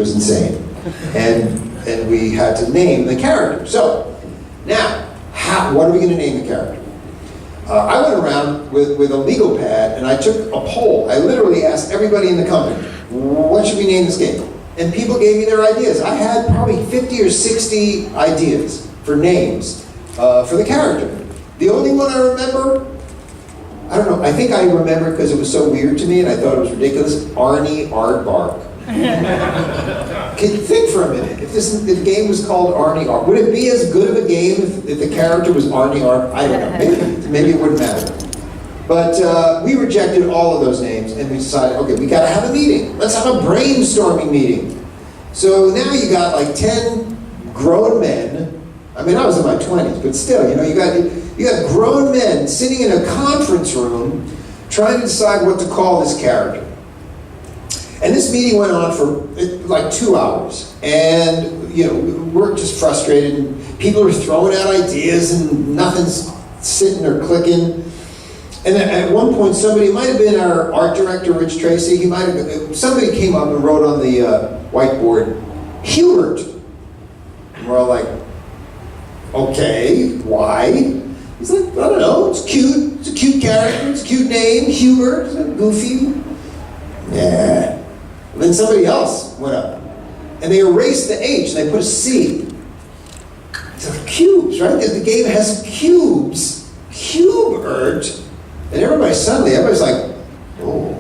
was insane. And we had to name the character. So, now, what are we going to name the character? I went around with a legal pad and I took a poll. I literally asked everybody in the company, what should we name this game? And people gave me their ideas. I had probably 50 or 60 ideas for names for the character. The only one I remember, I don't know, I think I remember because it was so weird to me and I thought it was ridiculous, Arnie Aardvark. Can you think for a minute, if the game was called Arnie Aardvark, would it be as good of a game if the character was Arnie Aardvark? I don't know, maybe it wouldn't matter. But we rejected all of those names and we decided, okay, we gotta have a meeting. Let's have a brainstorming meeting. So now you got like 10 grown men. I mean, I was in my 20s, but still, you know, you got grown men sitting in a conference room trying to decide what to call this character. And this meeting went on for like 2 hours. And, you know, we're just frustrated and people are throwing out ideas and nothing's sitting or clicking. And at one point, somebody, it might have been our art director, Rich Tracy, somebody came up and wrote on the whiteboard, Hubert. And we're all like, okay, why? He's like, I don't know, it's cute. It's a cute character, it's a cute name, Hubert, goofy. Yeah. And then somebody else went up. And they erased the H and they put a C. So cubes, right? The game has cubes. Hubert. And everybody's like, oh,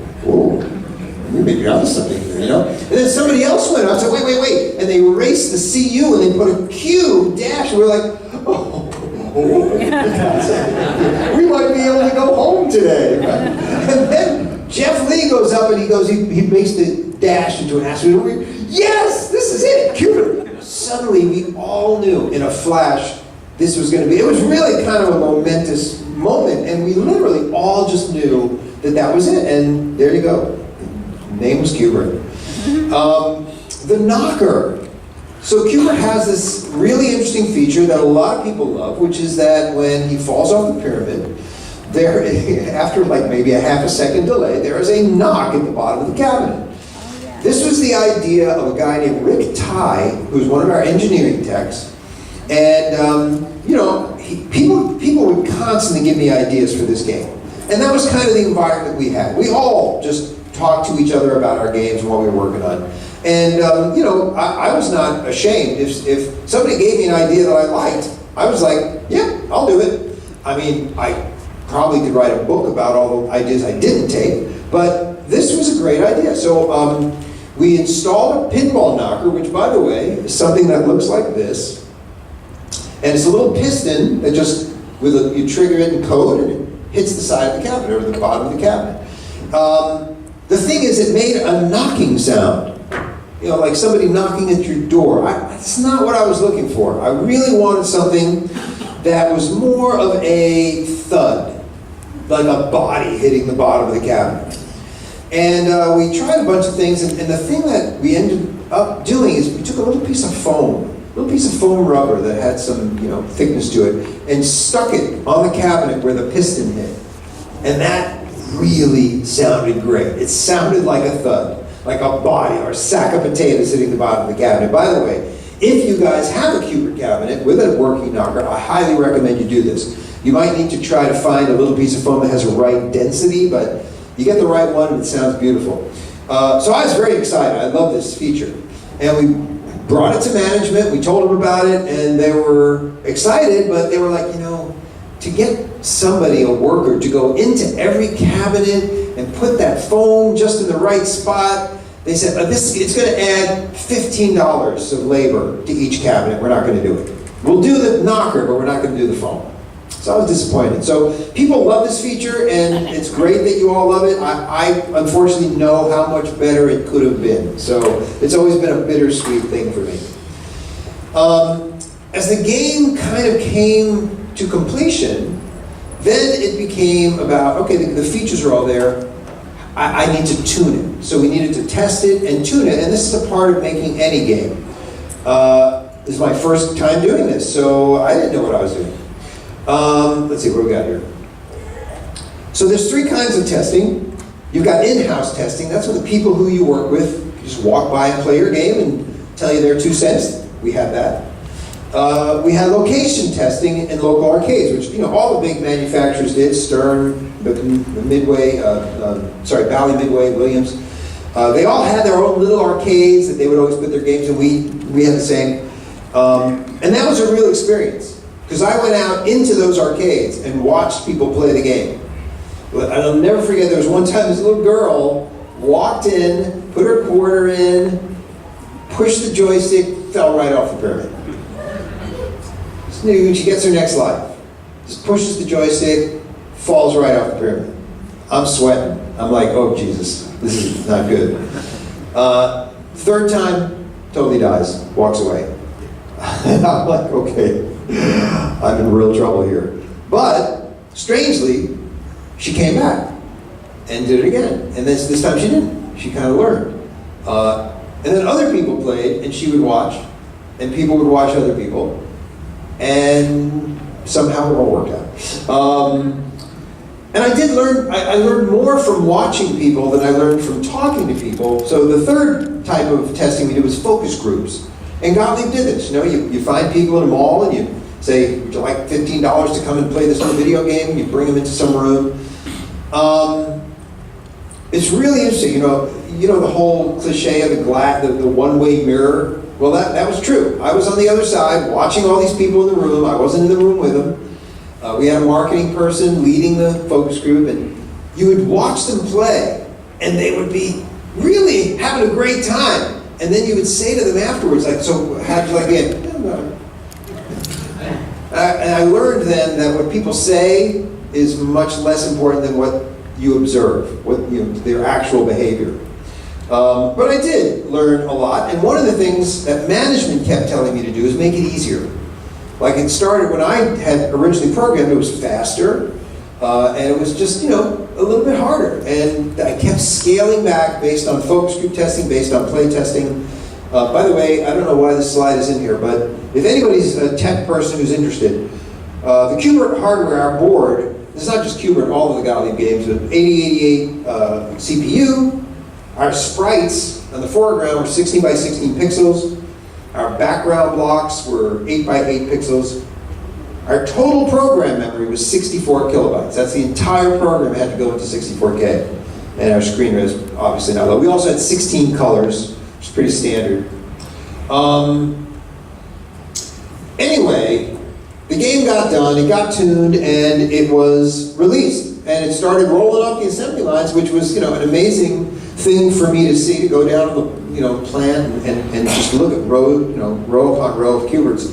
you may be onto something here, you know? And then somebody else went up and said, wait. And they erased the CU and they put a Q dash. And we're like, we might be able to go home today. Right? And then Jeff Lee goes up and he makes the dash into an asterisk. Yes, this is it, Cupid. Suddenly we all knew in a flash this was going to be, it was really kind of a momentous moment, and we literally all just knew that was it, and there you go. Name was Cubert. The Knocker. So Cubert has this really interesting feature that a lot of people love, which is that when he falls off the pyramid, there, after like maybe a half a second delay, there is a knock at the bottom of the cabinet. This was the idea of a guy named Rick Ty, who's one of our engineering techs, and you know, people would constantly give me ideas for this game. And that was kind of the environment we had. We all just talked to each other about our games and what we were working on. And you know, I was not ashamed. If somebody gave me an idea that I liked, I was like, yeah, I'll do it. I mean, I probably could write a book about all the ideas I didn't take, but this was a great idea. So we installed a Pinball Knocker, which, by the way, is something that looks like this. And it's a little piston that just, you trigger it in code and it hits the side of the cabinet or the bottom of the cabinet. The thing is, it made a knocking sound. You know, like somebody knocking at your door. That's not what I was looking for. I really wanted something that was more of a thud, like a body hitting the bottom of the cabinet. And we tried a bunch of things, and the thing that we ended up doing is we took a little piece of foam rubber that had some, you know, thickness to it, and stuck it on the cabinet where the piston hit. And that really sounded great. It sounded like a thud, like a body or a sack of potatoes hitting the bottom of the cabinet. By the way, if you guys have a Cubert cabinet with a working knocker, I highly recommend you do this. You might need to try to find a little piece of foam that has the right density, but you get the right one and it sounds beautiful. So I was very excited. I love this feature. And we brought it to management, we told them about it, and they were excited, but they were like, you know, to get somebody, a worker, to go into every cabinet and put that foam just in the right spot, they said, it's going to add $15 of labor to each cabinet. We're not going to do it. We'll do the knocker, but we're not going to do the foam. So I was disappointed. So people love this feature, and it's great that you all love it. I unfortunately know how much better it could have been. So it's always been a bittersweet thing for me. As the game kind of came to completion, then it became about, okay, the features are all there. I need to tune it. So we needed to test it and tune it, and this is a part of making any game. This is my first time doing this, so I didn't know what I was doing. Let's see, what do we got here? So there's three kinds of testing. You've got in-house testing. That's with the people who you work with. just walk by and play your game and tell you their 2 cents. We had that. We had location testing in local arcades, which, you know, all the big manufacturers did. Stern, Midway, Bally, Midway, Williams. They all had their own little arcades that they would always put their games in. We had the same. And that was a real experience, because I went out into those arcades and watched people play the game. But I'll never forget, there was one time this little girl walked in, put her quarter in, pushed the joystick, fell right off the pyramid. She gets her next life. Just pushes the joystick, falls right off the pyramid. I'm sweating. I'm like, oh Jesus, this is not good. Third time, totally dies, walks away. And I'm like, okay, I'm in real trouble here. But, strangely, she came back and did it again. And this time she didn't. She kind of learned. And then other people played, and she would watch, and people would watch other people, and somehow it all worked out. And I did learn, I learned more from watching people than I learned from talking to people. So the third type of testing we did was focus groups. And Gottlieb did this. You know, you find people in a mall and you say, would you like $15 to come and play this little video game? And you bring them into some room. It's really interesting, you know the whole cliche of the one-way mirror? Well, that was true. I was on the other side watching all these people in the room. I wasn't in the room with them. We had a marketing person leading the focus group, and you would watch them play, and they would be really having a great time. And then you would say to them afterwards, like, so how'd you like it? And I learned then that what people say is much less important than what you observe, their actual behavior. But I did learn a lot, and one of the things that management kept telling me to do is make it easier. Like, it started when I had originally programmed, it was faster, and it was just, a little bit harder. And I kept scaling back based on focus group testing, based on play testing. By the way, I don't know why this slide is in here, but if anybody's a tech person who's interested, the Qbert hardware, our board, this is not just Qbert, all of the Gottlieb games, but 8088 CPU. Our sprites on the foreground were 16 by 16 pixels. Our background blocks were 8 by 8 pixels. Our total program memory was 64 kilobytes. That's the entire program had to go into 64K. And our screen was obviously not low. We also had 16 colors, which is pretty standard. Anyway, the game got done, it got tuned, and it was released. And it started rolling off the assembly lines, which was, an amazing thing for me to see, to go down to the, plant and just look at row upon row of Qberts.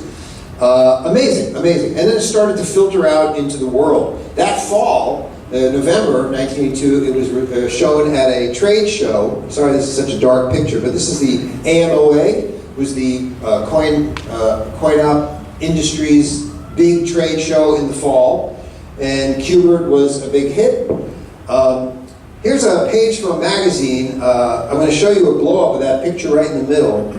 Amazing. And then it started to filter out into the world. That fall, November 1982, it was shown at a trade show. Sorry, this is such a dark picture, but this is the AMOA. It was the coin-op industries big trade show in the fall, and Qbert was a big hit. Here's a page from a magazine. I'm going to show you a blow-up of that picture right in the middle.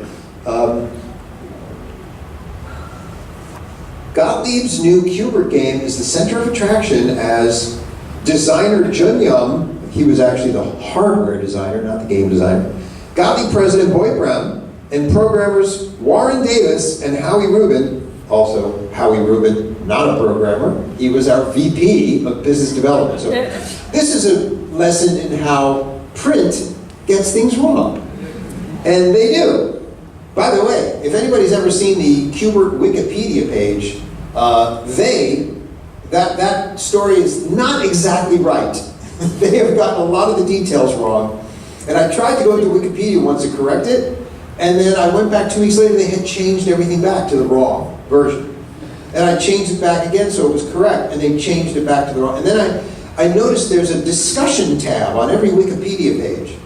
Gottlieb's new Qbert game is the center of attraction as designer Jun Yum, he was actually the hardware designer, not the game designer, Gottlieb president Boyd Brown, and programmers Warren Davis and Howie Rubin, also Howie Rubin, not a programmer, he was our VP of business development. So this is a lesson in how print gets things wrong. And they do. By the way, if anybody's ever seen the Qbert Wikipedia page, that story is not exactly right. They have gotten a lot of the details wrong. And I tried to go into Wikipedia once to correct it, and then I went back 2 weeks later and they had changed everything back to the wrong version. And I changed it back again so it was correct, and they changed it back to the wrong. And then I noticed there's a discussion tab on every Wikipedia page.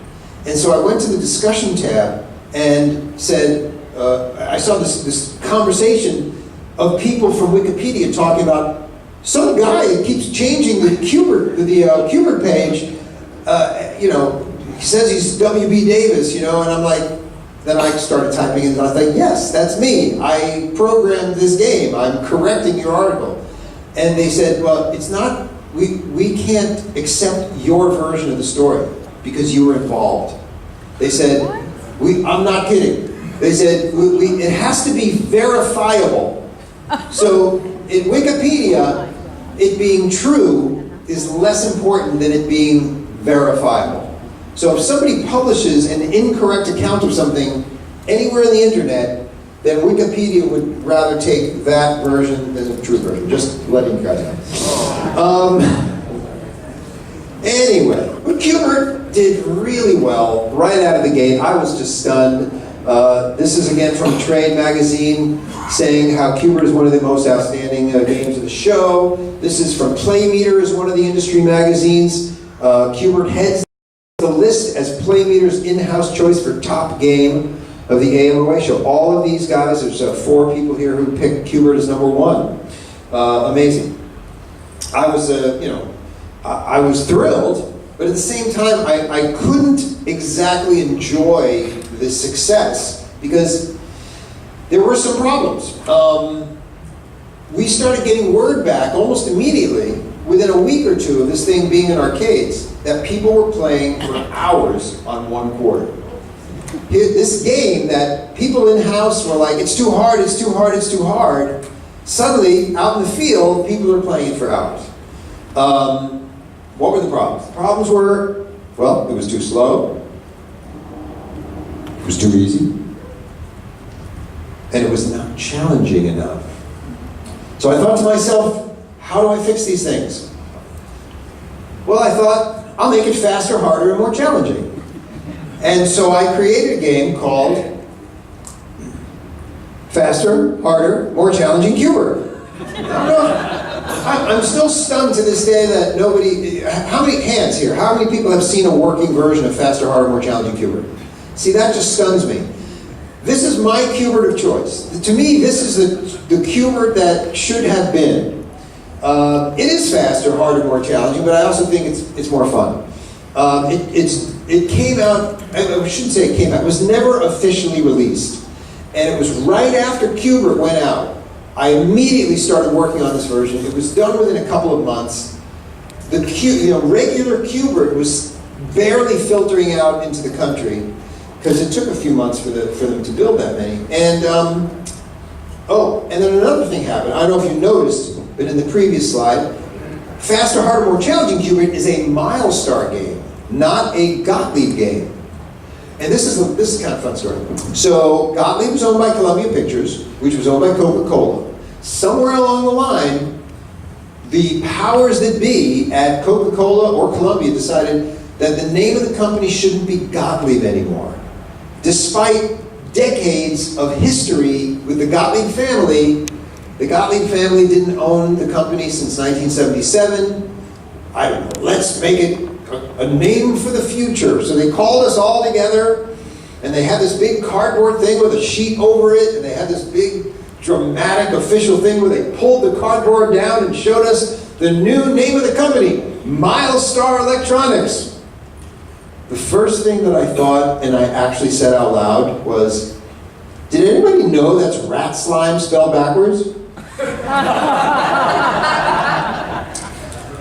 And so I went to the discussion tab and said, I saw this conversation of people from Wikipedia talking about some guy that keeps changing the Qbert page. He says he's W.B. Davis, and I'm like, then I started typing in and I thought, yes, that's me. I programmed this game. I'm correcting your article. And they said, well, it's not, we can't accept your version of the story because you were involved. They said, I'm not kidding. They said, it has to be verifiable. So in Wikipedia, it being true is less important than it being verifiable. So if somebody publishes an incorrect account of something anywhere on the internet, then Wikipedia would rather take that version than the true version. Just letting you guys know. Anyway, but Qbert did really well right out of the gate. I was just stunned. This is again from Trade magazine saying how Qbert is one of the most outstanding games of the show. This is from Playmeters, one of the industry magazines. Qbert heads the list as Playmeters' in-house choice for top game of the AMOA show. All of these guys, there's 4 people here who picked Qbert as number 1. Amazing. I was, I was thrilled, but at the same time, I couldn't exactly enjoy the success because there were some problems. We started getting word back almost immediately, within a week or two of this thing being in arcades, that people were playing for hours on one quarter. This game that people in-house were like, it's too hard, it's too hard, it's too hard. Suddenly, out in the field, people are playing it for hours. What were the problems? The problems were, well, it was too slow, it was too easy, and it was not challenging enough. So I thought to myself, how do I fix these things? Well, I thought, I'll make it faster, harder, and more challenging. And so I created a game called Faster, Harder, More Challenging Qbert. I'm still stunned to this day that nobody, how many hands here, how many people have seen a working version of Faster, Harder, More Challenging Qbert? See, that just stuns me. This is my Qbert of choice. To me, this is the Qbert that should have been. It is faster, harder, more challenging, but I also think it's more fun. It came out, I shouldn't say it came out, it was never officially released. And it was right after Qbert went out. I immediately started working on this version. It was done within a couple of months. The regular Qbert was barely filtering out into the country because it took a few months for them to build that many. And and then another thing happened. I don't know if you noticed, but in the previous slide, Faster, Harder, More Challenging Qbert is a Milestar game, not a Gottlieb game. And this is kind of a fun story. So Gottlieb was owned by Columbia Pictures, which was owned by Coca-Cola. Somewhere along the line, the powers that be at Coca-Cola or Columbia decided that the name of the company shouldn't be Gottlieb anymore. Despite decades of history with the Gottlieb family didn't own the company since 1977. I don't know, let's make it a name for the future. So they called us all together, and they had this big cardboard thing with a sheet over it, and they had this big dramatic official thing where they pulled the cardboard down and showed us the new name of the company, Milestar Electronics. The first thing that I thought, and I actually said out loud, was, did anybody know that's rat slime spelled backwards?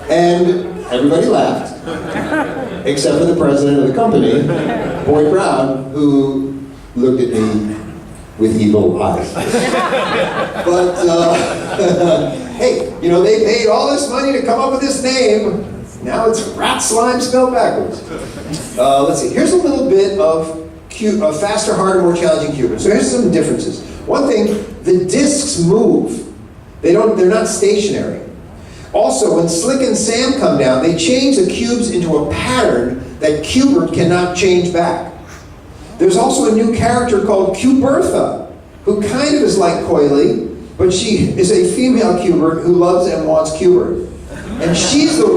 And everybody laughed, except for the president of the company, Boyd Brown, who looked at me with evil eyes. But, hey, they paid all this money to come up with this name. Now it's rat slime spelled backwards. Let's see, here's a little bit of Faster, Harder, More Challenging Qbert. So here's some differences. One thing, the discs move. They're not stationary. Also, when Slick and Sam come down, they change the cubes into a pattern that Qbert cannot change back. There's also a new character called Qbertha, who kind of is like Coily, but she is a female Qbert who loves and wants Qbert. And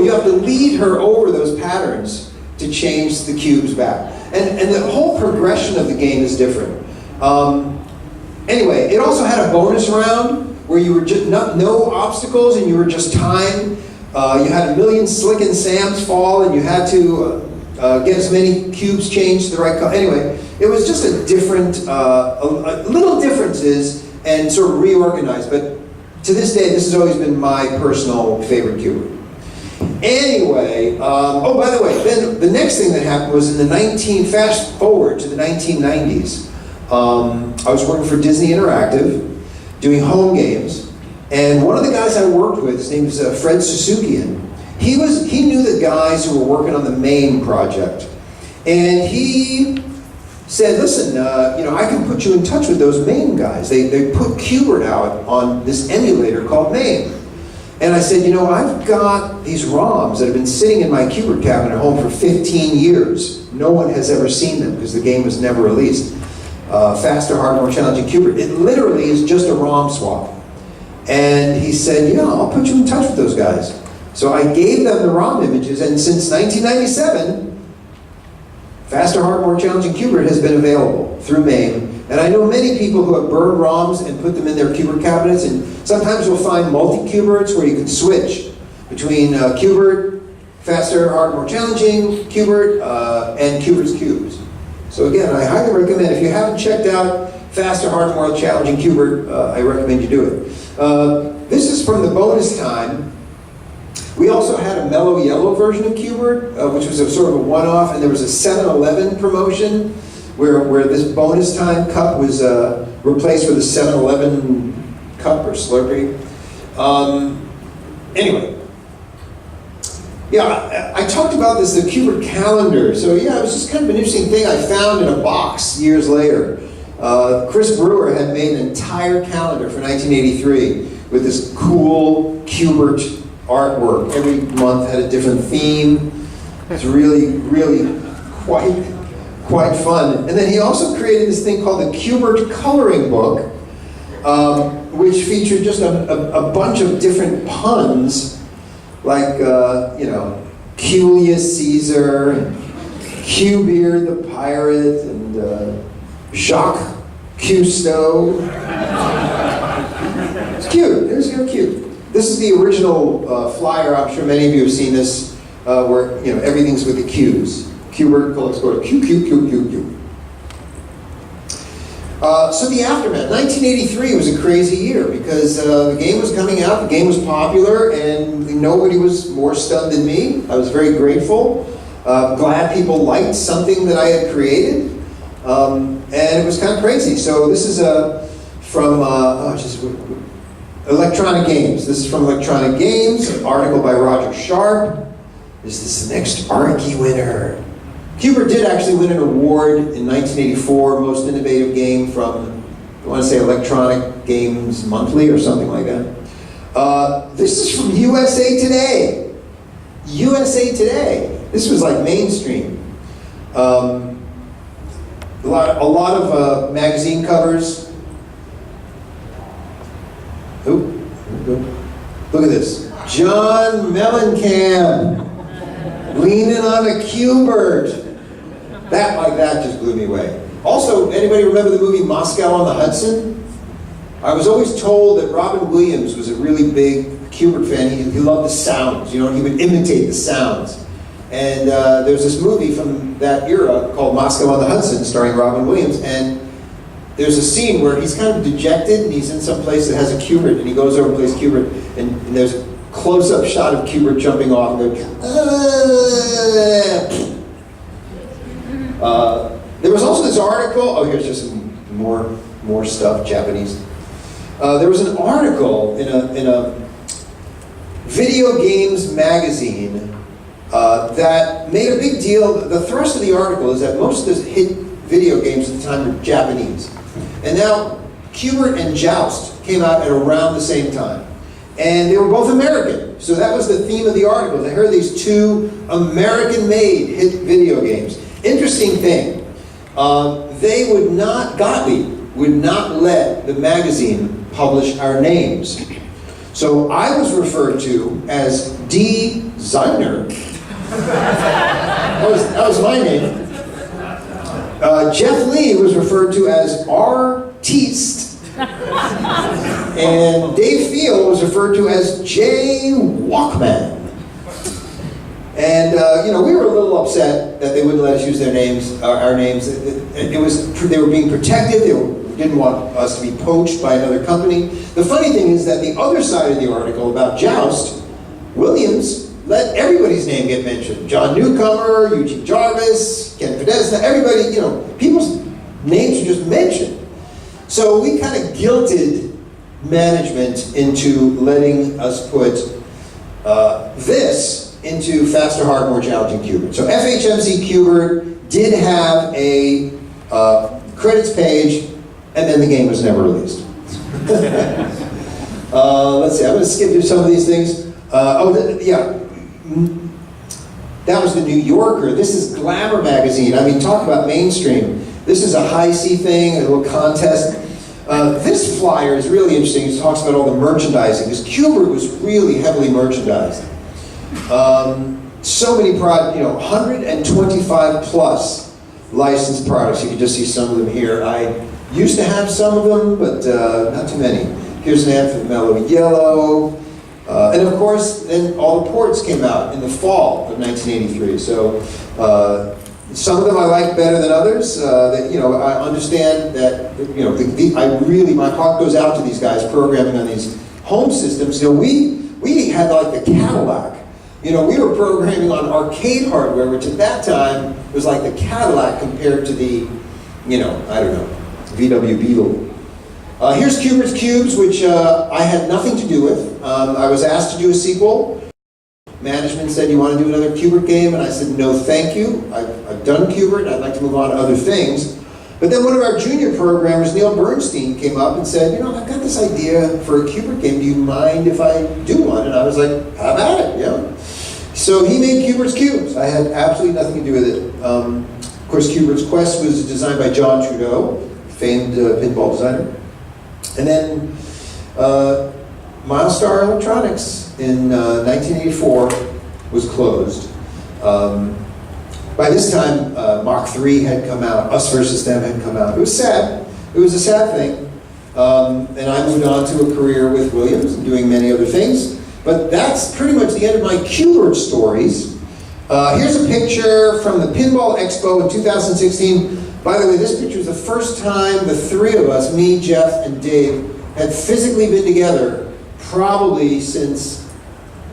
you have to lead her over those patterns to change the cubes back. And the whole progression of the game is different. Anyway, it also had a bonus round where you were just no obstacles and you were just timed. You had a million Slick and Sam's fall, and you had to get as many cubes changed to the right color. Anyway, it was just a different, little differences and sort of reorganized. But to this day, this has always been my personal favorite Qbert. Anyway, oh, by the way, then the next thing that happened was in the fast forward to the 1990s. I was working for Disney Interactive, doing home games, and one of the guys I worked with, his name is Fred Suzukian. He knew the guys who were working on the MAME project, and he said, listen, I can put you in touch with those MAME guys. They put Qbert out on this emulator called MAME. And I said, I've got these ROMs that have been sitting in my Qbert cabinet at home for 15 years. No one has ever seen them because the game was never released. Faster, harder, more challenging Qbert. It literally is just a ROM swap. And he said, I'll put you in touch with those guys. So I gave them the ROM images, and since 1997, Faster, Harder, More Challenging Qbert has been available through MAME. And I know many people who have burned ROMs and put them in their Qbert cabinets, and sometimes you'll find multi-Qberts where you can switch between Qbert, Faster, Harder, More Challenging Qbert, and Qbert's Cubes. So again, I highly recommend, if you haven't checked out Faster, Harder, More Challenging Qbert, I recommend you do it. This is from the bonus time. We also had a mellow yellow version of Qbert, which was a sort of a one-off, and there was a 7-Eleven promotion where this bonus time cup was replaced with a 7-Eleven cup or Slurpee. Anyway, yeah, I talked about this, the Qbert calendar. So yeah, it was just kind of an interesting thing I found in a box years later. Chris Brewer had made an entire calendar for 1983 with this cool Qbert artwork. Every month had a different theme. It's really, really quite fun. And then he also created this thing called the Qbert coloring book, which featured just a bunch of different puns, like Julius Caesar, and Q-Beard the pirate, and Jacques Cousteau. It's cute. It was real cute. This is the original flyer. I'm sure many of you have seen this, where everything's with the Q's. Qbert, let's go to Q, Q, Q, Q, Q. So the aftermath. 1983 was a crazy year because the game was coming out, the game was popular, and nobody was more stunned than me. I was very grateful, glad people liked something that I had created, and it was kind of crazy. So this is from Electronic Games. This is from Electronic Games, an article by Roger Sharp. Is this the next Arky winner? Qbert did actually win an award in 1984, Most Innovative Game from, I want to say Electronic Games Monthly or something like that. This is from USA Today. USA Today. This was like mainstream. A lot of magazine covers. Look at this. John Mellencamp leaning on a Qbert. That just blew me away. Also, anybody remember the movie Moscow on the Hudson? I was always told that Robin Williams was a really big Qbert fan. He loved the sounds, he would imitate the sounds. And there's this movie from that era called Moscow on the Hudson, starring Robin Williams, and there's a scene where he's kind of dejected, and he's in some place that has a Qbert, and he goes over and plays Qbert, and there's a close-up shot of Qbert jumping off, and goes, there was also this article, oh, here's just some more stuff, Japanese. There was an article in a video games magazine that made a big deal. The thrust of the article is that most of the hit video games at the time were Japanese. And now Qbert and Joust came out at around the same time. And they were both American. So that was the theme of the article. They heard these two American-made hit video games. Interesting thing, Gottlieb would not let the magazine publish our names. So I was referred to as D. Zeiner. That was my name. Jeff Lee was referred to as Artiste. And Dave Field was referred to as J. Walkman. And we were a little upset that they wouldn't let us use their names, our names. They were being protected. They didn't want us to be poached by another company. The funny thing is that the other side of the article about Joust, Williams let everybody's name get mentioned. John Newcomer, Eugene Jarvis, Ken Podesta, everybody, people's names are just mentioned. So we kind of guilted management into letting us put this into faster, harder, more challenging Qbert. So FHMC Qbert did have a credits page, and then the game was never released. Let's see, I'm going to skip through some of these things. That was the New Yorker. This is Glamour magazine. I mean, talk about mainstream. This is a high C thing, a little contest. This flyer is really interesting. It talks about all the merchandising, because Qbert was really heavily merchandised. So many products, 125 plus licensed products. You can just see some of them here. I used to have some of them, but not too many. Here's an ad for the Mellow Yellow. And of course, then all the ports came out in the fall of 1983. So some of them I like better than others. I understand that, my heart goes out to these guys programming on these home systems. We had like the Cadillac. We were programming on arcade hardware, which at that time was like the Cadillac compared to the, VW Beetle. Here's Qbert's Cubes, which I had nothing to do with. I was asked to do a sequel. Management said, you want to do another Qbert game? And I said, no, thank you. I've done Qbert, and I'd like to move on to other things. But then one of our junior programmers, Neil Bernstein, came up and said, I've got this idea for a Qbert game. Do you mind if I do one? And I was like, how about it? So he made Qbert's Cubes. I had absolutely nothing to do with it. Of course, Qbert's Quest was designed by John Trudeau, famed pinball designer. And then Milestar Electronics in 1984 was closed. By this time, Mach 3 had come out, Us versus Them had come out. It was sad. It was a sad thing. And I moved on to a career with Williams and doing many other things. But that's pretty much the end of my Qbert stories. Here's a picture from the Pinball Expo in 2016. By the way, this picture is the first time the three of us, me, Jeff, and Dave, had physically been together probably since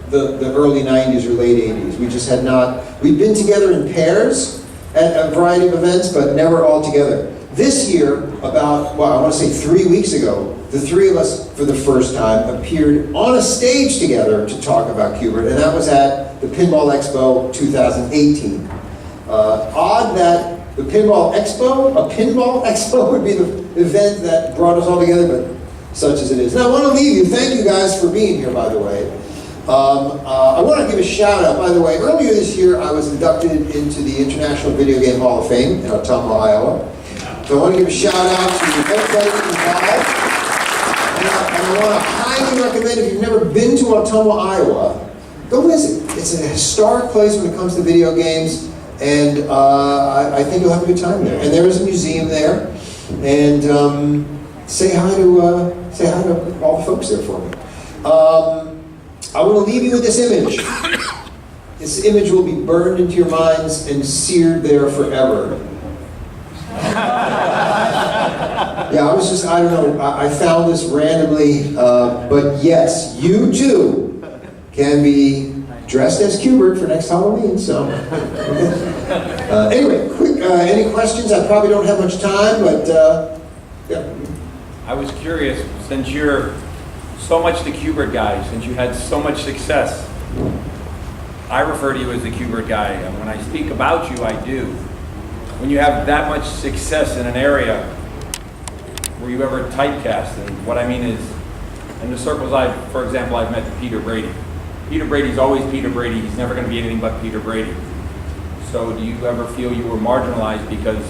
the early 90s or late 80s. We just had not, we'd been together in pairs at a variety of events, but never all together. This year, I want to say 3 weeks ago, the three of us, for the first time, appeared on a stage together to talk about Qbert, and that was at the Pinball Expo 2018. Odd that the Pinball Expo would be the event that brought us all together, but such as it is. Now I want to leave you. Thank you guys for being here, by the way. I want to give a shout out, by the way. Earlier this year, I was inducted into the International Video Game Hall of Fame in Ottumwa, Iowa. So I want to give a shout out to everybody involved. And I want to highly recommend, if you've never been to Ottumwa, Iowa, go visit. It's a historic place when it comes to video games. And I think you'll have a good time there. And there is a museum there. And say hi to all the folks there for me. I want to leave you with this image. This image will be burned into your minds and seared there forever. I found this randomly. But yes, you too can be dressed as Qbert for next Halloween, so. Anyway, quick, any questions? I probably don't have much time, but yeah. I was curious, since you're so much the Qbert guy, since you had so much success, I refer to you as the Qbert guy, and when I speak about you, I do. When you have that much success in an area, were you ever typecast? And what I mean is, in the circles for example, I've met Peter Brady. Peter Brady's always Peter Brady. He's never going to be anything but Peter Brady. So do you ever feel you were marginalized because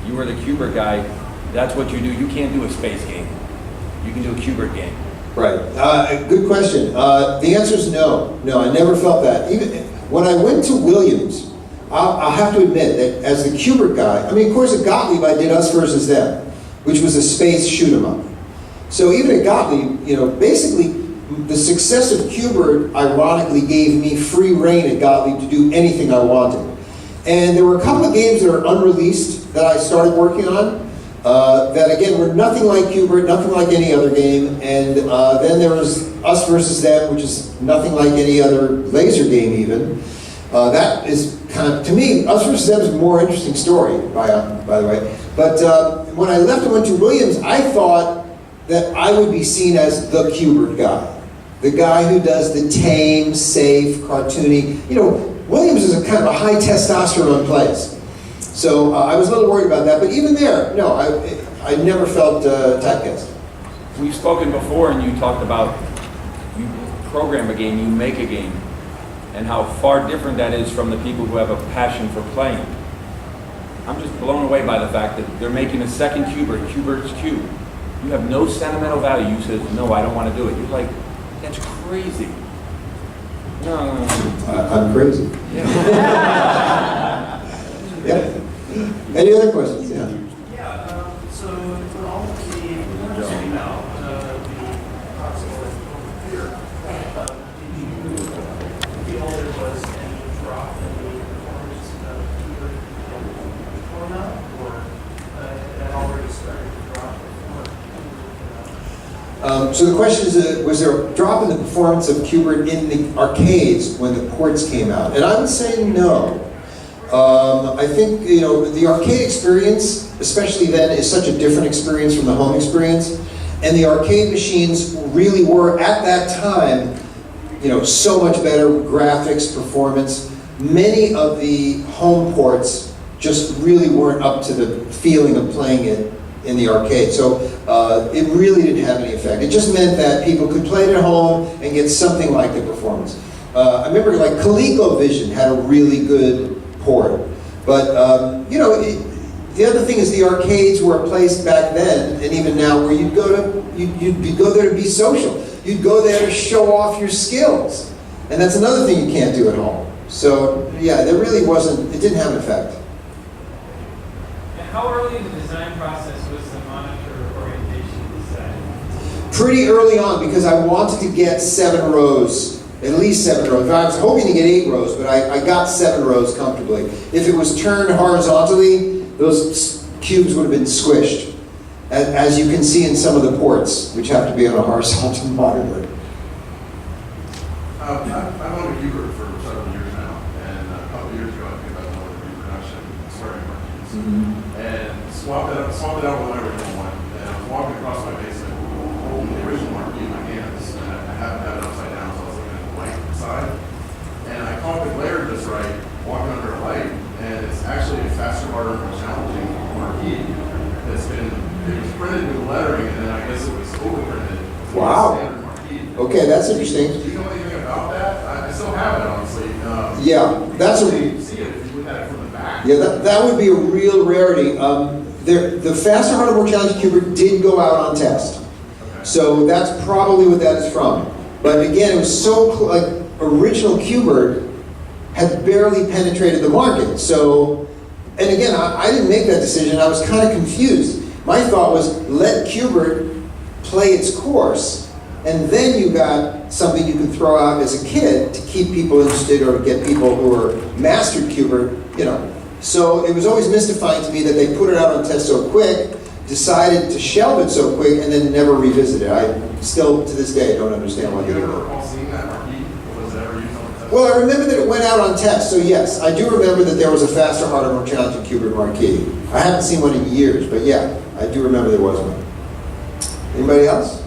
you were the Qbert guy? That's what you do. You can't do a space game. You can do a Qbert game. Right. Good question. The answer is no. No, I never felt that. Even when I went to Williams, I'll have to admit that as the Qbert guy, of course at Gottlieb I did Us versus Them, which was a space shoot 'em up. So even at Gottlieb, basically the success of Qbert ironically gave me free reign at Gottlieb to do anything I wanted. And there were a couple of games that are unreleased that I started working on. that again were nothing like Q*bert, nothing like any other game, and then there was Us versus Them, which is nothing like any other laser game even. That is kind of, to me, Us versus Them is a more interesting story, by the way. But when I left and went to Williams, I thought that I would be seen as the Q*bert guy. The guy who does the tame, safe, cartoony. You know, Williams is a kind of a high testosterone place. So I was a little worried about that, but even there, no, I never felt typecast. We've spoken before, and you talked about you program a game, you make a game, and how far different that is from the people who have a passion for playing. I'm just blown away by the fact that they're making a second Q*bert, Q*bert's Cube. You have no sentimental value. You said, no, I don't want to do it. You're like, that's crazy. No. I'm crazy. Yeah. Yeah. Any other questions? Yeah. Yeah, so for all of the rumors about the possible fear, did you feel there was any drop in the performance of either format, or it had already started to drop before? So the question is, was there a drop in the performance of Q*bert in the arcades when the ports came out? And I would say no. I think, you know, the arcade experience, especially then, is such a different experience from the home experience. And the arcade machines really were, at that time, you know, so much better graphics, performance. Many of the home ports just really weren't up to the feeling of playing it in the arcade. So it really didn't have any effect. It just meant that people could play it at home and get something like the performance. I remember like ColecoVision had a really good port. But, you know, the other thing is the arcades were a place back then, and even now, where you'd go there to be social. You'd go there to show off your skills. And that's another thing you can't do at home. So, yeah, there really wasn't, it didn't have an effect. How early in the design process was the monitor orientation decided? Pretty early on, because I wanted to get 7 rows, at least 7 rows. I was hoping to get 8 rows, but I got 7 rows comfortably. If it was turned horizontally, those cubes would have been squished, as you can see in some of the ports, which have to be on a horizontal monitor. I've owned a Q*bert for several years now, and a couple of years ago I think I was in reproduction starting markings. And swapped it out with my original one, and I was walking across my basement holding the original marquee in my hands, and I happened to have it upside down, so I was looking at the light side, and I caught the glare just right, walking under a light, and it's actually a faster, harder, more challenging marquee. It was printed with lettering, and then I guess it was overprinted. Wow. Standard marquee. Okay, that's interesting. Do you know anything about that? I still have it, honestly. Yeah, that's a... You see it if you look at it from the back. Yeah, that would be a real rarity. The faster, harder, more challenging Q*bert did go out on test. Okay. So that's probably what that is from. But again, it was so, like, original Q*bert had barely penetrated the market. So, and again, I didn't make that decision. I was kind of confused. My thought was, let Q*bert play its course, and then you got something you can throw out as a kid to keep people interested or to get people who are mastered Q*bert, you know. So it was always mystifying to me that they put it out on test so quick, decided to shelve it so quick, and then never revisit it. I still, to this day, don't understand why they You did ever that. recall seeing that marquee? Was it ever used on the test? Well, I remember that it went out on test, so yes, I do remember that there was a faster, harder, more challenging Q*bert marquee. I haven't seen one in years, but yeah, I do remember there was one. Anybody else?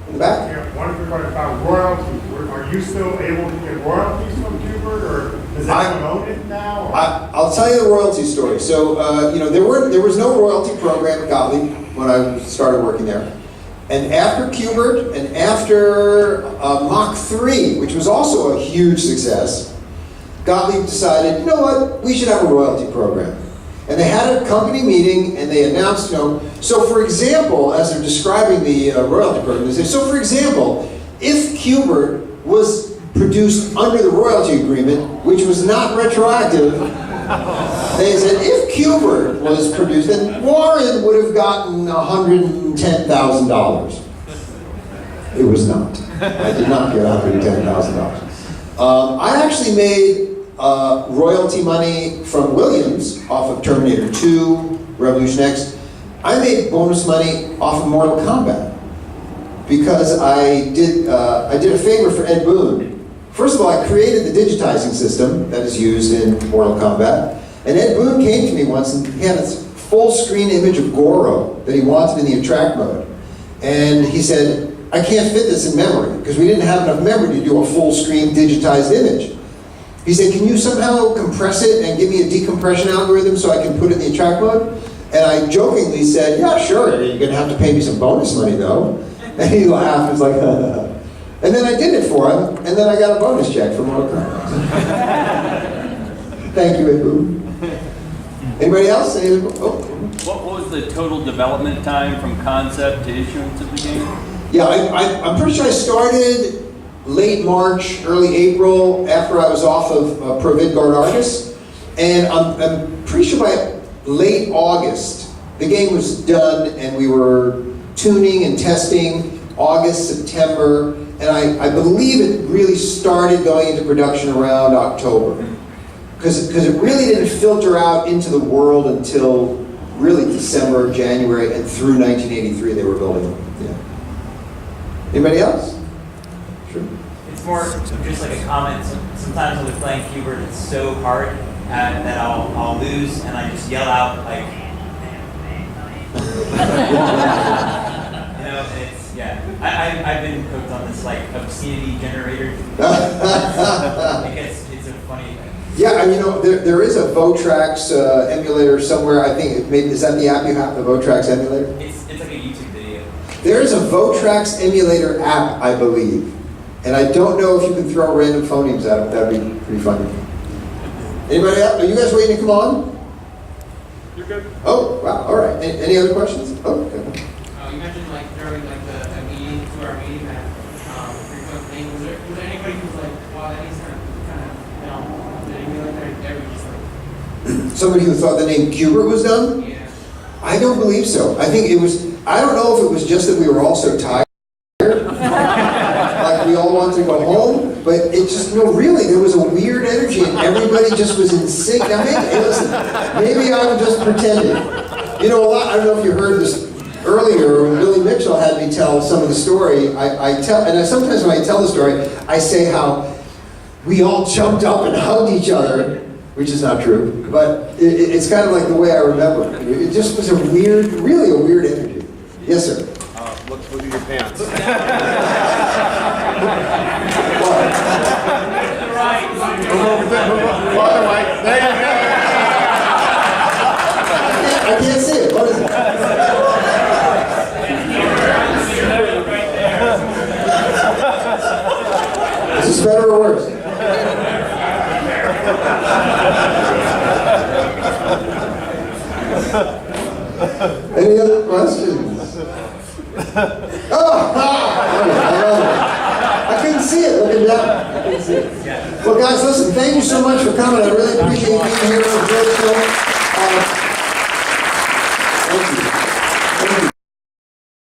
In the back? Yeah, one quick question about royalties. Are you still able to get royalties from Q*bert, or does anyone own it now? Or? I'll tell you the royalty story. So, you know, there was no royalty program at Gottlieb when I started working there. And after Q*bert and after Mach 3, which was also a huge success, Gottlieb decided, you know what, we should have a royalty program. And they had a company meeting and they announced, you know, so for example, as they're describing the royalty program, they say, so for example, if Q*bert was produced under the royalty agreement, which was not retroactive, they said if Q*bert was produced, then Warren would have gotten $110,000. It was not. I did not get $110,000. I actually made royalty money from Williams off of Terminator 2, Revolution X, I made bonus money off of Mortal Kombat because I did a favor for Ed Boon. First of all, I created the digitizing system that is used in Mortal Kombat, and Ed Boon came to me once and he had a full screen image of Goro that he wanted in the attract mode. And he said, I can't fit this in memory because we didn't have enough memory to do a full screen digitized image. He said, can you somehow compress it and give me a decompression algorithm so I can put it in the attract mode? And I jokingly said, yeah, sure, you're going to have to pay me some bonus money though. And he laughed, he was like, and then I did it for him, and then I got a bonus check from Mortal Kombat. Thank you, Ed Boon. Anybody else? What was the total development time from concept to issuance of the game? Yeah, I'm pretty sure I started late March, early April, after I was off of ProVidGuard Argus. And I'm pretty sure by late August, the game was done and we were tuning and testing August, September, and I believe it really started going into production around October. Because it really didn't filter out into the world until really December, January, and through 1983 they were building it. Yeah. Anybody else? Sure. It's more just like a comment. Sometimes when we're playing Cubert, it's so hard that I'll lose and I just yell out like, you know, and it's, yeah. I've been hooked on this like obscenity generator. It's a funny thing. Yeah, and you know, there is a Votrax emulator somewhere. I think maybe, is that the app you have, the Votrax emulator? It's like a YouTube video. There is a Votrax emulator app, I believe. And I don't know if you can throw random phonemes at it. That'd be pretty funny. Anybody else? Are you guys waiting to come on? You're good. Oh, wow, all right. Any other questions? Oh, okay. You mentioned like during like the meeting, 2-hour meeting that frequent thing. Was there anybody who was like, wow, that is kind of, you know, did anybody like that? Or just like, Somebody who thought the name Cubert was dumb? yeah. I don't believe so. I think it was, I don't know if it was just that we were all so tired. Like we all wanted to go home, but it just, no, really, there was a weird energy and everybody just was in sync. Now maybe, hey, listen, maybe I'm just pretending. You know, a lot, I don't know if you heard this earlier, when Billy Mitchell had me tell some of the story, sometimes when I tell the story, I say how we all jumped up and hugged each other, which is not true, but it's kind of like the way I remember it. It just was a weird, really a weird energy. Yes, sir? Look at your pants. I can't see it. What is it? Is this better or worse? Any other questions? Oh, I couldn't see it looking down. I couldn't see it. Well, guys, listen, thank you so much for coming. I really appreciate being here. It was a great show.